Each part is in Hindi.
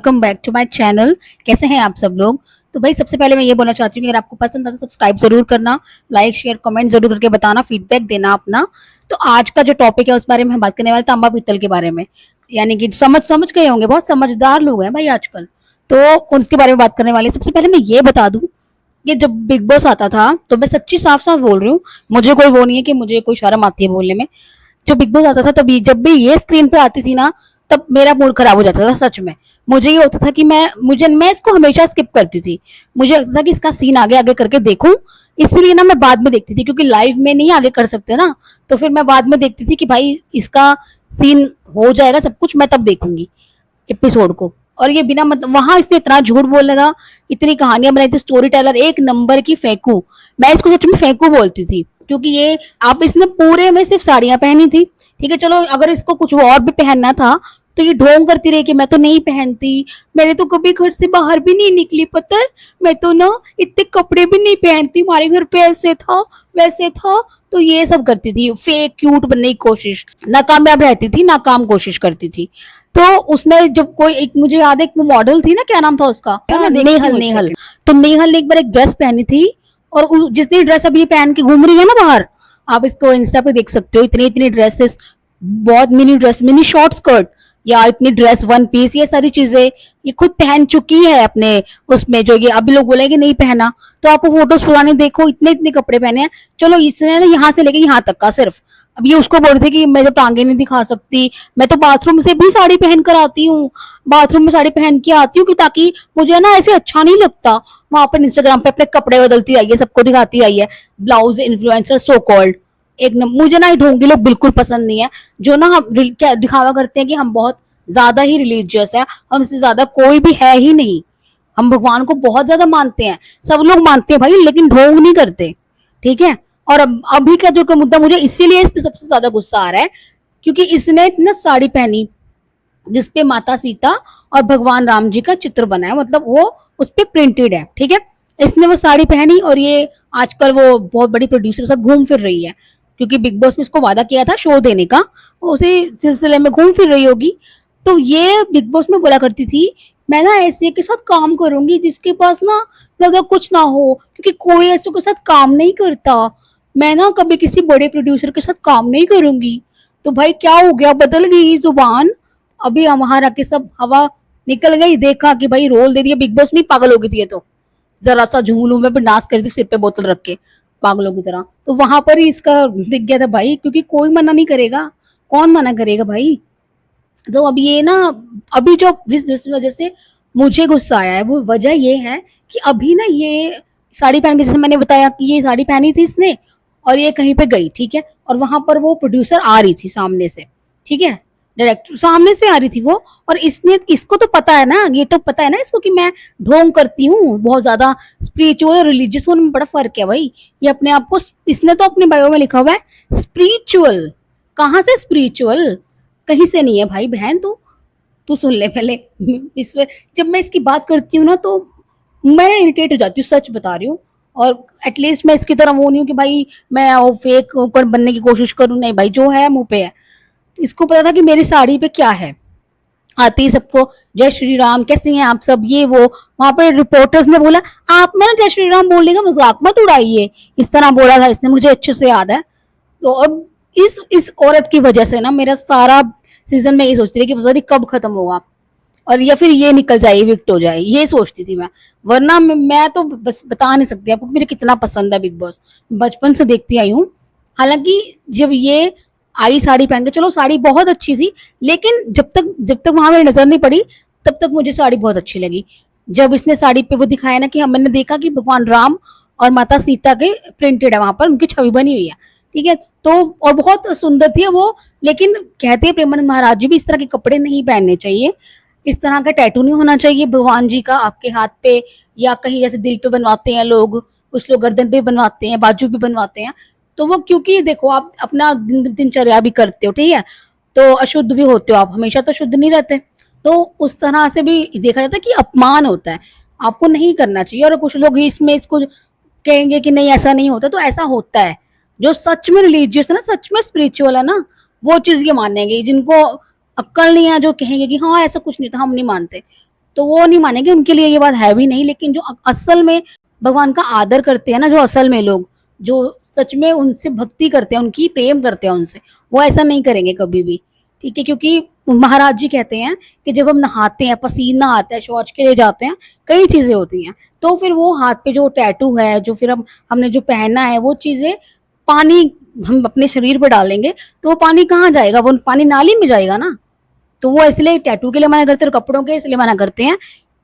Welcome back to my channel. कैसे हैं आप सब लोग। तो भाई सबसे पहले मैं ये बोलना चाहती हूँ कि अगर आपको पसंद आता है सब्सक्राइब जरूर करना, लाइक शेयर कमेंट जरूर करके बताना, फीडबैक देना अपना। तो आज का जो टॉपिक है उस बारे में हम बात करने वाले तांबा पीतल के बारे में। यानी कि समझ गए होंगे, बहुत समझदार लोग हैं भाई आजकल, तो उनके बारे में बात करने वाले। सबसे पहले मैं ये बता दूं, ये जब बिग बॉस आता था तो मैं सच्ची साफ साफ बोल रही हूँ, मुझे कोई वो नहीं है कि मुझे कोई शर्म आती है बोलने में। जो बिग बॉस आता था तभी जब भी ये स्क्रीन पे आती थी ना, तब मेरा मूड खराब हो जाता था सच में। मुझे ये होता था कि मैं इसको हमेशा स्किप करती थी। मुझे लगता था कि इसका सीन आगे आगे करके देखूं, इसलिए ना मैं बाद में देखती थी, क्योंकि लाइव में नहीं आगे कर सकते ना। तो फिर मैं बाद में देखती थी कि भाई इसका सीन हो जाएगा सब कुछ, मैं तब देखूंगी एपिसोड को। और ये बिना मतलब वहां इसने इतना झूठ बोलने था, इतनी कहानियां बनाई थी, स्टोरी टेलर एक नंबर की फेंकू। मैं इसको सच में फेंकू बोलती थी, क्योंकि ये आप इसने पूरे में सिर्फ साड़ियां पहनी थी। ठीक है, चलो अगर इसको कुछ और भी पहनना था तो ये ढोंग करती रही कि मैं तो नहीं पहनती, मैंने तो कभी घर से बाहर भी नहीं निकली, पता है मैं तो ना इतने कपड़े भी नहीं पहनती, हमारे घर पे ऐसे था वैसे था। तो ये सब करती थी, फेक क्यूट बनने की कोशिश, नाकामयाब रहती थी, नाकाम कोशिश करती थी। तो उसमें जब कोई एक, मुझे याद है एक मॉडल थी ना, क्या नाम था उसका, नेहल नेहल। तो नेहल ने एक बार एक ड्रेस पहनी थी, और जितनी ड्रेस अभी पहन के घूम रही है ना बाहर, आप इसको इंस्टा पे देख सकते हो, इतनी इतनी ड्रेसेस, बहुत mini dress, mini short skirt, या इतनी ड्रेस, वन पीस, ये सारी चीजें ये खुद पहन चुकी है अपने उसमें। जो ये अभी लोग बोलेंगे नहीं पहना, तो आप फोटोज पुराने देखो, इतने इतने कपड़े पहने हैं। चलो इसने ना यहाँ से लेके यहाँ तक का सिर्फ, अब ये उसको बोल रही थी कि मैं तो टांगे नहीं दिखा सकती, मैं तो बाथरूम से भी साड़ी पहन कर आती हूँ, बाथरूम में साड़ी पहन के आती हूँ, कि ताकि मुझे ना ऐसे अच्छा नहीं लगता। वहां पर इंस्टाग्राम पे अपने कपड़े बदलती आई है, सबको दिखाती आई है, ब्लाउज इन्फ्लुएंसर सो कॉल्ड। मुझे ना ये ढोंगी लोग बिल्कुल पसंद नहीं है, जो ना हम क्या दिखावा करते हैं कि हम बहुत ज्यादा ही रिलीजियस है, हमसे ज्यादा कोई भी है ही नहीं, हम भगवान को बहुत ज्यादा मानते हैं। सब लोग मानते हैं भाई, लेकिन ढोंग नहीं करते। ठीक है, और अभी का जो मुद्दा, मुझे इसीलिए इस पे सबसे ज्यादा गुस्सा आ रहा है, क्योंकि इसने ना साड़ी पहनी जिसपे माता सीता और भगवान राम जी का चित्र बना है, मतलब वो उस पे प्रिंटेड है। ठीक है, इसने वो साड़ी पहनी, और ये आजकल वो बहुत बड़ी प्रोड्यूसर के साथ घूम फिर रही है, क्योंकि बिग बॉस में इसको वादा किया था शो देने का, उसी सिलसिले में घूम फिर रही होगी। तो ये बिग बॉस में बोला करती थी, मैं ना ऐसे के साथ काम करूंगी जिसके पास ना ज्यादा कुछ ना हो, क्योंकि कोई ऐसे के साथ काम नहीं करता, मैं ना कभी किसी बड़े प्रोड्यूसर के साथ काम नहीं करूंगी। तो भाई क्या हो गया, बदल गई जुबान। अभी वहां रख के सब हवा निकल गई, देखा कि भाई रोल दे दिया बिग बॉस में, पागल हो गई थी ये तो, जरा सा झूलू में भी डांस कर दी सिर पे बोतल रख के पागलों की तरह। तो वहां पर ही इसका दिख गया था भाई, क्योंकि कोई मना नहीं करेगा, कौन मना करेगा भाई। तो अब ये ना, अभी जो जिस वजह से मुझे गुस्सा आया है वो वजह ये है कि अभी ना ये साड़ी पहन के, जैसे मैंने बताया कि ये साड़ी पहनी थी इसने, और ये कहीं पे गई, ठीक है, और वहां पर वो प्रोड्यूसर आ रही थी सामने से, ठीक है, डायरेक्टर सामने से आ रही थी वो, और इसने, इसको तो पता है ना, ये तो पता है ना इसको कि मैं ढोंग करती हूँ बहुत ज्यादा, स्पिरिचुअल और रिलीजियस होने में बड़ा फर्क है भाई। ये अपने आप को, इसने तो अपने बायो में लिखा हुआ है स्पिरिचुअल, कहाँ से स्पिरिचुअल, कहीं से नहीं है भाई बहन। तू सुन ले पहले, इसमें जब मैं इसकी बात करती हूँ ना तो मैं इरिटेट हो जाती हूँ, सच बता रही हूँ। और एटलीस्ट मैं इसकी तरह वो नहीं हूँ कि भाई मैं वो फेक बनने की कोशिश करूँ, नहीं भाई, जो है मुंह पे है। इसको पता था कि मेरी साड़ी पे क्या है, आते ही सबको जय श्री राम, कैसे हैं आप सब, ये वो। वहां पे रिपोर्टर्स ने बोला आप ना जय श्री राम बोलने का मजाक मत उड़ाइए, इस तरह बोला था इसने, मुझे अच्छे से याद है। तो अब इस औरत की वजह से ना मेरा सारा सीजन में ये सोचती थी कि पता नहीं कब खत्म होगा, और या फिर ये निकल जाए, विक्ट हो जाए, ये सोचती थी मैं। वरना मैं तो बस बता नहीं सकती आपको मेरे कितना पसंद है बिग बॉस, बचपन से देखती आई हूँ। हालांकि जब ये आई साड़ी पहन के, चलो साड़ी बहुत अच्छी थी, लेकिन जब तक वहां मेरी नजर नहीं पड़ी तब तक मुझे साड़ी बहुत अच्छी लगी। जब इसने साड़ी पे वो दिखाया ना कि हम, मैंने देखा कि भगवान राम और माता सीता के प्रिंटेड है वहां पर, उनकी छवि बनी हुई है, ठीक है, तो और बहुत सुंदर थी वो। लेकिन कहते हैं प्रेमानंद महाराज जी भी इस तरह के कपड़े नहीं पहनने चाहिए, इस तरह का टैटू नहीं होना चाहिए भगवान जी का आपके हाथ पे, या कहीं जैसे दिल पे बनवाते हैं लोग, कुछ लोग गर्दन पे बनवाते हैं, बाजू पे बनवाते हैं। तो वो, क्योंकि देखो आप अपना दिनचर्या भी करते हो, ठीक है, तो अशुद्ध भी होते हो आप, हमेशा तो शुद्ध नहीं रहते। तो उस तरह से भी देखा जाता है कि अपमान होता है, आपको नहीं करना चाहिए। और कुछ लोग इसमें इसको कहेंगे कि नहीं ऐसा नहीं होता, तो ऐसा होता है। जो सच में रिलीजियस है ना, सच में स्पिरिचुअल है ना, वो चीज ये मानेंगे। जिनको अक्ल नहीं है, जो कहेंगे कि हाँ ऐसा कुछ नहीं था, हम नहीं मानते, तो वो नहीं मानेंगे, उनके लिए ये बात है भी नहीं। लेकिन जो असल में भगवान का आदर करते हैं ना, जो असल में लोग जो सच में उनसे भक्ति करते हैं, उनकी प्रेम करते हैं उनसे, वो ऐसा नहीं करेंगे कभी भी। ठीक है, क्योंकि महाराज जी कहते हैं कि जब हम नहाते हैं, पसीना आता है, शौच के लिए जाते हैं, कई चीजें होती हैं, तो फिर वो हाथ पे जो टैटू है, जो फिर हमने जो पहना है, वो चीजें पानी हम अपने शरीर पर डालेंगे तो वो पानी कहाँ जाएगा, वो पानी नाली में जाएगा ना। तो वो इसलिए टैटू के लिए मना करते हैं और कपड़ों के इसलिए मना करते हैं,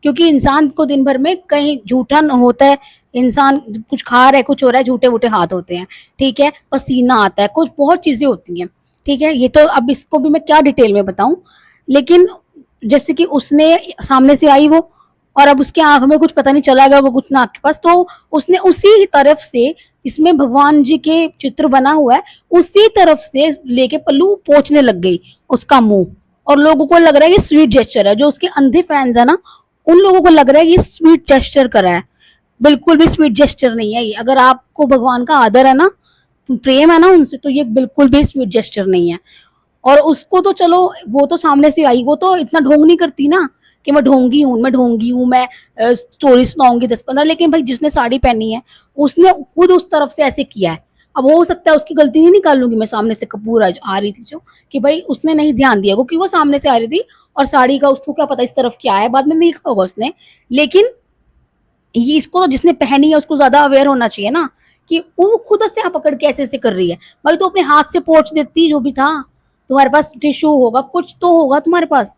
क्योंकि इंसान को दिन भर में कहीं झूठा होता है, इंसान कुछ खा रहा है, कुछ हो रहा है, झूठे वूठे हाथ होते हैं। ठीक है, पसीना आता है, कुछ बहुत चीजें होती हैं। ठीक है, ये तो अब इसको भी मैं क्या डिटेल में बताऊं। लेकिन जैसे कि उसने सामने से आई वो, और अब उसके आंख में कुछ पता नहीं चला गया, वो कुछ नाक के पास, तो उसने उसी तरफ से, इसमें भगवान जी के चित्र बना हुआ है, उसी तरफ से लेके पल्लू पोंछने लग गई उसका मुंह। और लोगों को लग रहा है ये स्वीट जेस्चर है, जो उसके अंधे फैंस है ना, उन लोगों को लग रहा है ये स्वीट जेस्चर करा है। बिल्कुल भी स्वीट जेस्चर नहीं है ये। अगर आपको भगवान का आदर है ना, प्रेम है ना उनसे, तो ये बिल्कुल भी स्वीट जेस्चर नहीं है। और उसको तो चलो, वो तो सामने से आई, वो तो इतना ढोंग नहीं करती ना कि मैं ढोंगी हूँ, मैं ढोंगी हूँ, मैं स्टोरी सुनाऊंगी 10-15। लेकिन भाई जिसने साड़ी पहनी है, उसने खुद उस तरफ से ऐसे किया है। अब हो सकता है उसकी गलती नहीं निकालूंगी मैं, सामने से कपूर आ रही थी जो, कि भाई उसने नहीं ध्यान दिया, क्योंकि वो सामने से आ रही थी और साड़ी का उसको क्या पता इस तरफ क्या है, बाद में देखा होगा उसने। लेकिन ये इसको तो जिसने पहनी है उसको ज्यादा अवेयर होना चाहिए ना, कि वो खुद से पकड़ के ऐसे ऐसे कर रही है। भाई तो अपने हाथ से पोंछ देती, जो भी था, तुम्हारे पास टिश्यू होगा, कुछ तो होगा तुम्हारे पास,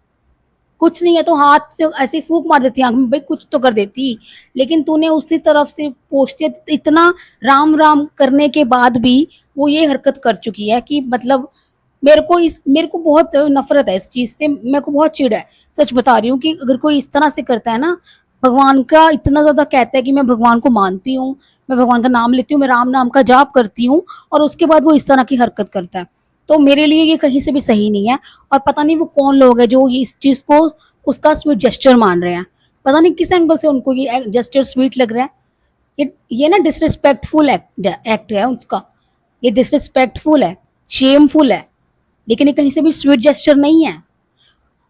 कुछ नहीं है तो हाथ से ऐसे फूंक मार देती आंख में, भाई कुछ तो कर देती। लेकिन तूने उसी तरफ से पोंछते, इतना राम राम करने के बाद भी वो ये हरकत कर चुकी है कि मतलब मेरे को बहुत नफरत है इस चीज से, मेरे को बहुत चिढ़ है। सच बता रही हूँ कि अगर कोई इस तरह से करता है ना, भगवान का इतना ज्यादा कहता है कि मैं भगवान को मानती हूँ, मैं भगवान का नाम लेती हूँ, मैं राम नाम का जाप करती हूँ, और उसके बाद वो इस तरह की हरकत करता है, तो मेरे लिए ये कहीं से भी सही नहीं है। और पता नहीं वो कौन लोग है जो ये इस चीज को उसका स्वीट जेस्चर मान रहे हैं। पता नहीं किस एंगल से उनको ये जेस्चर स्वीट लग रहा है। ये ना डिसरिस्पेक्टफुल एक्ट है उसका, ये डिसरिस्पेक्टफुल है, शेमफुल है, लेकिन ये कहीं से भी स्वीट जेस्चर नहीं है।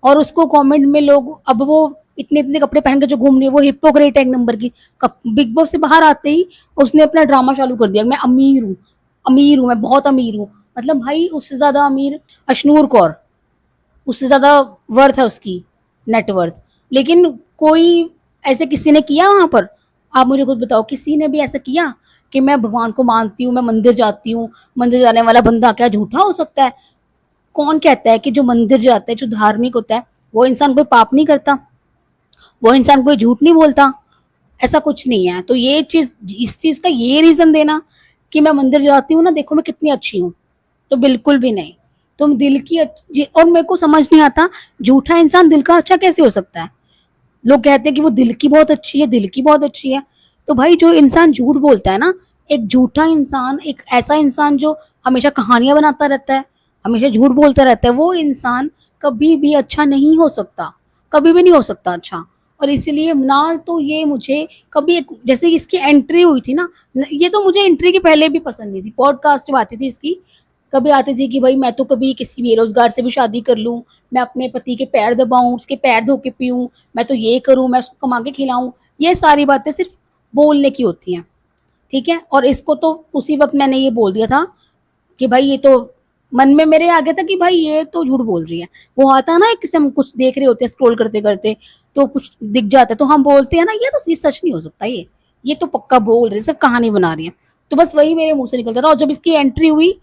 और उसको कमेंट में लोग, अब वो इतने इतने कपड़े पहन के जो घूम रही है, वो हिपोक्रेट एक नंबर की। बिग बॉस से बाहर आते ही उसने अपना ड्रामा चालू कर दिया, मैं अमीर हूँ, अमीर हूँ, मैं बहुत अमीर हूँ। मतलब भाई उससे ज्यादा अमीर अशनूर कौर, उससे ज्यादा वर्थ है उसकी, नेटवर्थ। लेकिन कोई ऐसे किसी ने किया वहां पर? आप मुझे कुछ बताओ, किसी ने भी ऐसा किया कि मैं भगवान को मानती हूँ, मैं मंदिर जाती हूँ? मंदिर जाने वाला बंदा क्या झूठा हो सकता है? कौन कहता है कि जो मंदिर जाता है, जो धार्मिक होता है, वो इंसान कोई पाप नहीं करता, वो इंसान कोई झूठ नहीं बोलता? ऐसा कुछ नहीं है। तो ये चीज, इस चीज का ये रीजन देना कि मैं मंदिर जाती हूँ ना, देखो मैं कितनी अच्छी हूँ, तो बिल्कुल भी नहीं। तुम दिल की और मेरे को समझ नहीं आता, झूठा इंसान दिल का अच्छा कैसे हो सकता है? लोग कहते हैं कि वो दिल की बहुत अच्छी है, दिल की बहुत अच्छी है। तो भाई जो इंसान झूठ बोलता है ना, एक झूठा इंसान, एक ऐसा इंसान जो हमेशा कहानियां बनाता रहता है, हमेशा झूठ बोलता रहता है, वो इंसान कभी भी अच्छा नहीं हो सकता, कभी भी नहीं हो सकता अच्छा। और इसलिए ना, तो ये मुझे कभी जैसे इसकी एंट्री हुई थी ना, ये तो मुझे एंट्री के पहले भी पसंद नहीं थी। पॉडकास्ट जब आती थी इसकी, कभी आती थी कि भाई मैं तो कभी किसी बेरोजगार से भी शादी कर लूं, मैं अपने पति के पैर दबाऊं, उसके पैर धो के पीऊं, मैं तो ये करूं, मैं उसको कमा के खिलाऊं। ये सारी बातें सिर्फ बोलने की होती हैं। ठीक है, और इसको तो उसी वक्त मैंने ये बोल दिया था कि भाई ये तो, मन में मेरे आ गया था कि भाई ये तो झूठ बोल रही है। वो आता है ना, एक किसी हम कुछ देख रहे होते हैं स्क्रॉल करते करते, तो कुछ दिख जाता है तो हम बोलते हैं ना, ये तो सच नहीं हो सकता, ये तो पक्का बोल रही है, सब कहानी बना रही है। तो बस वही मेरे मुंह से निकलता था। और जब इसकी एंट्री हुई,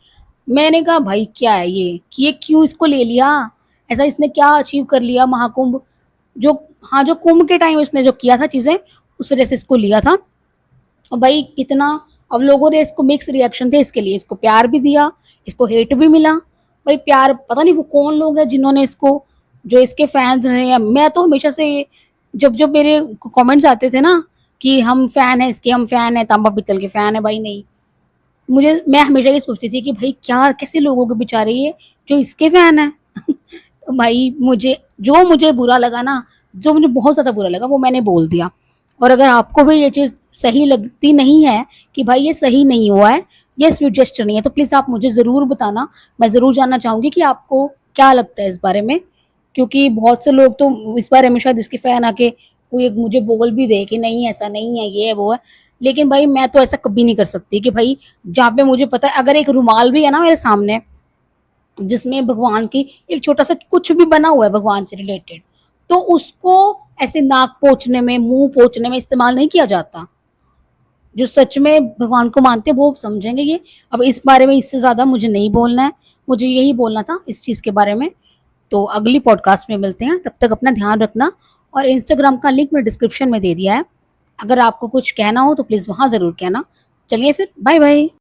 मैंने कहा भाई क्या है ये क्यों इसको ले लिया, ऐसा इसने क्या अचीव कर लिया महाकुंभ जो, हाँ जो कुंभ के टाइम इसने जो किया था चीजें, उस वजह से इसको लिया था। और भाई कितना, अब लोगों ने इसको मिक्स रिएक्शन थे इसके लिए, इसको प्यार भी दिया, इसको हेट भी मिला। भाई प्यार, पता नहीं वो कौन लोग हैं जिन्होंने इसको, जो इसके फैंस रहे। मैं तो हमेशा से, जब जब मेरे कमेंट्स आते थे ना कि हम फैन है इसके, हम फैन है, तांबा पित्तल के फैन है, भाई नहीं, मैं हमेशा ये सोचती थी कि भाई क्या, कैसे लोगों के बेचारे ये जो इसके फैन है। तो भाई मुझे बुरा लगा ना, जो मुझे बहुत ज्यादा बुरा लगा, वो मैंने बोल दिया। और अगर आपको भी ये चीज सही लगती नहीं है कि भाई ये सही नहीं हुआ है, ये स्वीट जेस्चर नहीं है, तो प्लीज आप मुझे जरूर बताना। मैं जरूर जानना चाहूंगी कि आपको क्या लगता है इस बारे में। क्योंकि बहुत से लोग तो इस बारे में शायद इसके फैन आके कोई एक मुझे बोल भी दे कि नहीं ऐसा नहीं है, ये है वो है। लेकिन भाई मैं तो ऐसा कभी नहीं कर सकती कि भाई जहाँ पे मुझे पता है अगर एक रुमाल भी है ना मेरे सामने जिसमें भगवान की एक छोटा सा कुछ भी बना हुआ है भगवान से रिलेटेड, तो उसको ऐसे नाक पोंछने में, मुंह पोंछने में इस्तेमाल नहीं किया जाता। जो सच में भगवान को मानते हैं वो समझेंगे ये। अब इस बारे में इससे ज्यादा मुझे नहीं बोलना है, मुझे यही बोलना था इस चीज के बारे में। तो अगली पॉडकास्ट में मिलते हैं, तब तक अपना ध्यान रखना। और इंस्टाग्राम का लिंक मैं डिस्क्रिप्शन में दे दिया है, अगर आपको कुछ कहना हो तो प्लीज वहां जरूर कहना। चलिए फिर, बाय बाय।